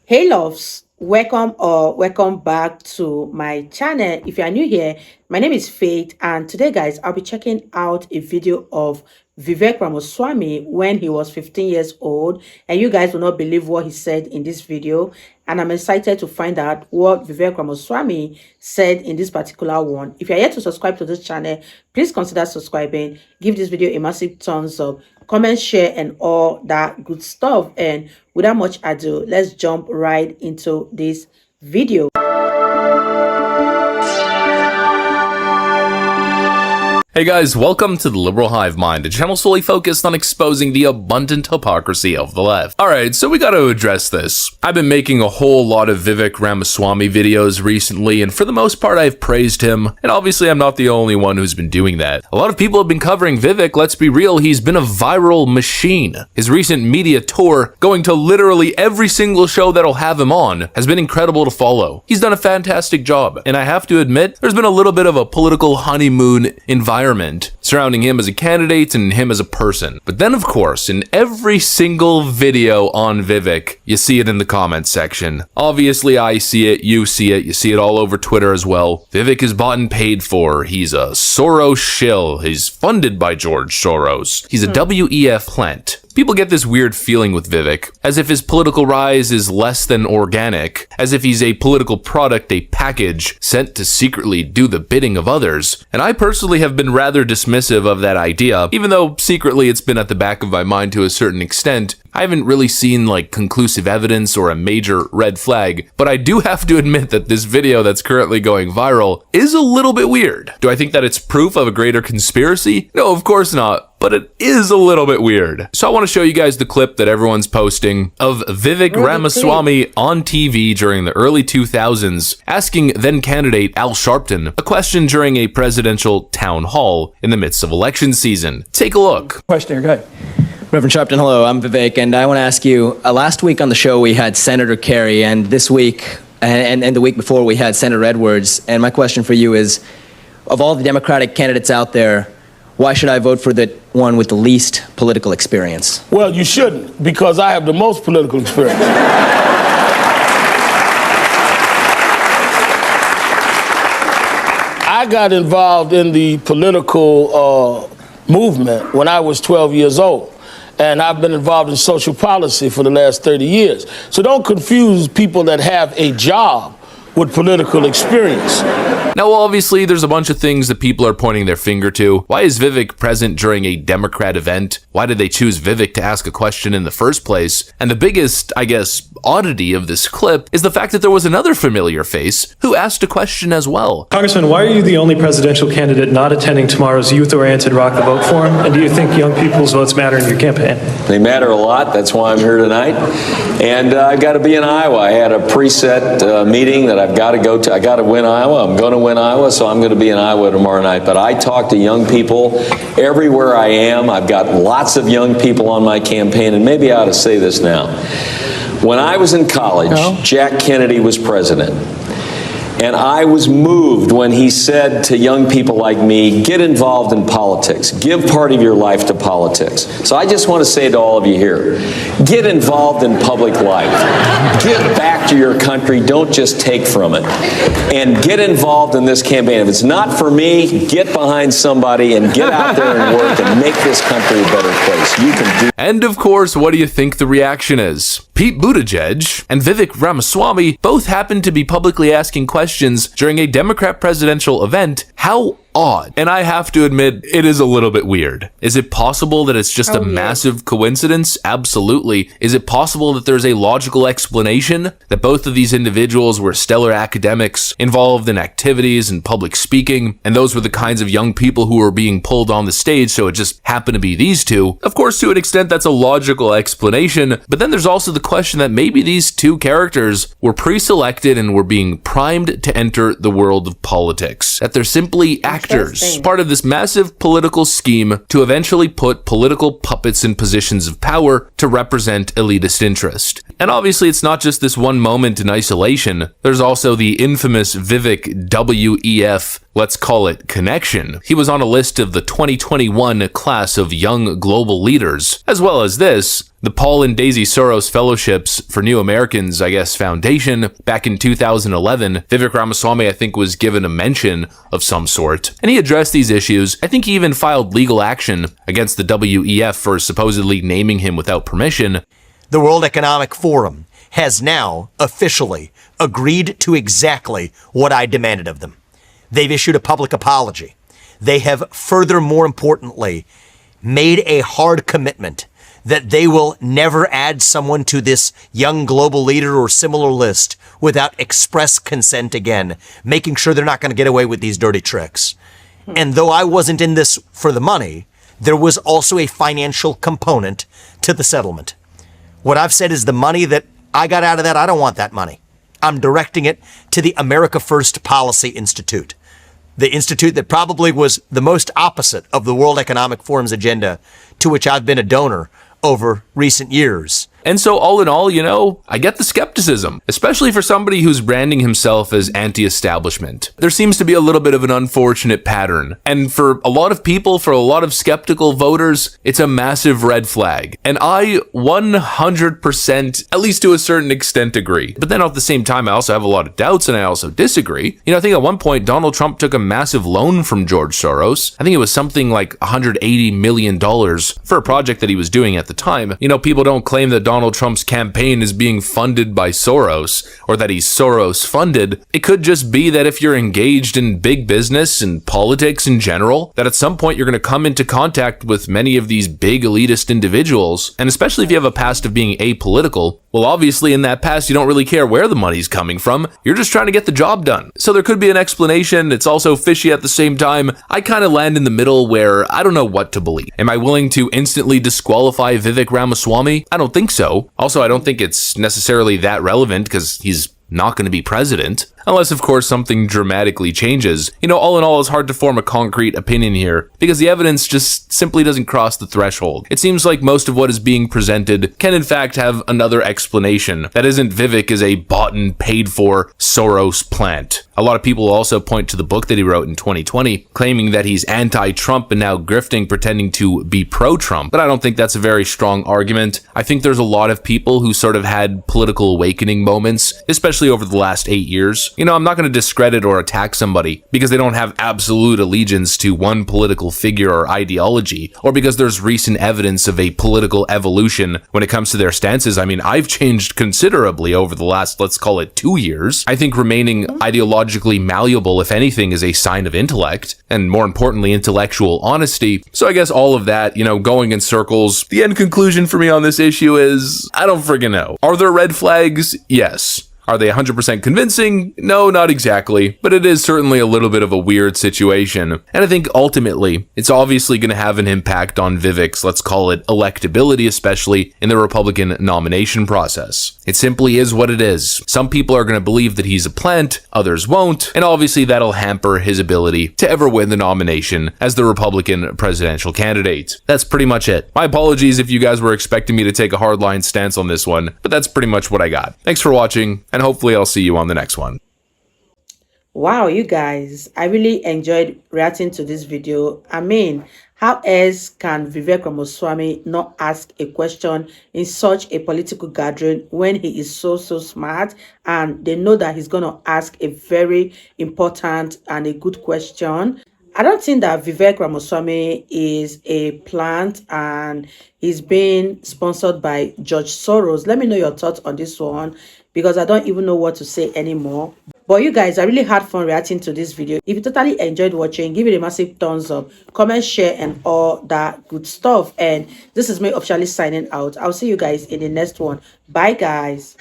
Hey loves, welcome back to my channel. If you are new here, my name is Faith, and today guys, I'll be checking out a video of Vivek Ramaswamy when he was 15 years old, and you guys will not believe what he said in this video, and I'm excited to find out what Vivek Ramaswamy said in this particular one. If you're yet to subscribe to this channel, please consider subscribing, give this video a massive thumbs up, comment, share, and all that good stuff. And without much ado, let's jump right into this video. Hey guys, welcome to the Liberal Hive Mind, a channel solely focused on exposing the abundant hypocrisy of the left. Alright, so we gotta address this. I've been making a whole lot of Vivek Ramaswamy videos recently, and for the most part I've praised him, and obviously I'm not the only one who's been doing that. A lot of people have been covering Vivek. Let's be real, he's been a viral machine. His recent media tour, going to literally every single show that'll have him on, has been incredible to follow. He's done a fantastic job, and I have to admit, there's been a little bit of a political honeymoon environment surrounding him as a candidate and him as a person. But then, of course, in every single video on Vivek, you see it in the comments section. Obviously, I see it, you see it all over Twitter as well. Vivek is bought and paid for. He's a Soros shill. He's funded by George Soros. He's a WEF plant. People get this weird feeling with Vivek, as if his political rise is less than organic, as if he's a political product, a package, sent to secretly do the bidding of others. And I personally have been rather dismissive of that idea, even though secretly it's been at the back of my mind to a certain extent. I haven't really seen conclusive evidence or a major red flag, but I do have to admit that this video that's currently going viral is a little bit weird. Do I think that it's proof of a greater conspiracy? No, of course not. But it is a little bit weird. So I want to show you guys the clip that everyone's posting of Vivek Ramaswamy on TV during the early 2000s asking then candidate Al Sharpton a question during a presidential town hall in the midst of election season. Take a look. Question, go ahead. Reverend Sharpton, hello, I'm Vivek, and I want to ask you, last week on the show we had Senator Kerry, and this week, and the week before we had Senator Edwards, and my question for you is, of all the Democratic candidates out there, why should I vote for the one with the least political experience? Well, you shouldn't, because I have the most political experience. I got involved in the political movement when I was 12 years old. And I've been involved in social policy for the last 30 years. So don't confuse people that have a job with political experience. Now, obviously, there's a bunch of things that people are pointing their finger to. Why is Vivek present during a Democrat event? Why did they choose Vivek to ask a question in the first place? And the biggest, I guess, oddity of this clip is the fact that there was another familiar face who asked a question as well. Congressman, why are you the only presidential candidate not attending tomorrow's youth-oriented Rock the Vote forum? And do you think young people's votes matter in your campaign? They matter a lot. That's why I'm here tonight. And I've got to be in Iowa. I had a preset meeting that I've got to go to. I got to win Iowa. I'm going to win Iowa, so I'm going to be in Iowa tomorrow night. But I talk to young people everywhere I am. I've got lots of young people on my campaign, and maybe I ought to say this now. When I was in college, Jack Kennedy was president. And I was moved when he said to young people like me, get involved in politics. Give part of your life to politics. So I just want to say to all of you here, get involved in public life. Give back to your country. Don't just take from it. And get involved in this campaign. If it's not for me, get behind somebody and get out there and work and make this country a better place. You can do. And of course, what do you think the reaction is? Pete Buttigieg and Vivek Ramaswamy both happen to be publicly asking questions during a Democrat presidential event. How odd. And I have to admit, it is a little bit weird. Is it possible that it's just a massive coincidence? Absolutely. Is it possible that there's a logical explanation that both of these individuals were stellar academics involved in activities and public speaking, and those were the kinds of young people who were being pulled on the stage, so it just happened to be these two? Of course, to an extent, that's a logical explanation, but then there's also the question that maybe these two characters were pre-selected and were being primed to enter the world of politics. That they're simply actors, part of this massive political scheme to eventually put political puppets in positions of power to represent elitist interest. And obviously it's not just this one moment in isolation. There's also the infamous Vivek WEF, let's call it, connection. He was on a list of the 2021 class of young global leaders, as well as this, The Paul and Daisy Soros Fellowships for New Americans, I guess, Foundation, back in 2011, Vivek Ramaswamy, I think, was given a mention of some sort. And he addressed these issues. I think he even filed legal action against the WEF for supposedly naming him without permission. The World Economic Forum has now officially agreed to exactly what I demanded of them. They've issued a public apology. They have further, more importantly, made a hard commitment that they will never add someone to this young global leader or similar list without express consent again, making sure they're not going to get away with these dirty tricks. And though I wasn't in this for the money, there was also a financial component to the settlement. What I've said is the money that I got out of that, I don't want that money. I'm directing it to the America First Policy Institute, the institute that probably was the most opposite of the World Economic Forum's agenda, to which I've been a donor over recent years. And so all in all, I get the skepticism, especially for somebody who's branding himself as anti-establishment. There seems to be a little bit of an unfortunate pattern. And for a lot of people, for a lot of skeptical voters, it's a massive red flag. And I 100%, at least to a certain extent, agree. But then at the same time, I also have a lot of doubts and I also disagree. I think at one point, Donald Trump took a massive loan from George Soros. I think it was something like $180 million for a project that he was doing at the time. People don't claim that Donald Trump's campaign is being funded by Soros or that he's Soros funded. It could just be that if you're engaged in big business and politics in general, that at some point you're going to come into contact with many of these big elitist individuals. And especially if you have a past of being apolitical, well, obviously in that past, you don't really care where the money's coming from. You're just trying to get the job done. So there could be an explanation. It's also fishy at the same time. I kind of land in the middle where I don't know what to believe. Am I willing to instantly disqualify Vivek Ramaswamy? I don't think so. Also, I don't think it's necessarily that relevant because he's not going to be president. Unless, of course, something dramatically changes. All in all, it's hard to form a concrete opinion here because the evidence just simply doesn't cross the threshold. It seems like most of what is being presented can in fact have another explanation that isn't Vivek is a bought and paid for Soros plant. A lot of people also point to the book that he wrote in 2020, claiming that he's anti-Trump and now grifting, pretending to be pro-Trump. But I don't think that's a very strong argument. I think there's a lot of people who sort of had political awakening moments, especially over the last 8 years. I'm not going to discredit or attack somebody because they don't have absolute allegiance to one political figure or ideology, or because there's recent evidence of a political evolution when it comes to their stances. I mean, I've changed considerably over the last, let's call it 2 years. I think remaining ideologically malleable, if anything, is a sign of intellect, and more importantly, intellectual honesty. So I guess all of that, going in circles, the end conclusion for me on this issue is, I don't friggin' know. Are there red flags? Yes. Are they 100% convincing? No, not exactly, but it is certainly a little bit of a weird situation. And I think ultimately, it's obviously going to have an impact on Vivek's, let's call it, electability, especially in the Republican nomination process. It simply is what it is. Some people are going to believe that he's a plant, others won't, and obviously that'll hamper his ability to ever win the nomination as the Republican presidential candidate. That's pretty much it. My apologies if you guys were expecting me to take a hardline stance on this one, but that's pretty much what I got. Thanks for watching, and hopefully I'll see you on the next one. Wow, you guys, I really enjoyed reacting to this video. I mean, how else can Vivek Ramaswamy not ask a question in such a political gathering when he is so smart and they know that he's going to ask a very important and a good question? I don't think that Vivek Ramaswamy is a plant and he's being sponsored by George Soros. Let me know your thoughts on this one because I don't even know what to say anymore. But you guys, I really had fun reacting to this video. If you totally enjoyed watching, give it a massive thumbs up, comment, share, and all that good stuff. And this is me officially signing out. I'll see you guys in the next one. Bye, guys.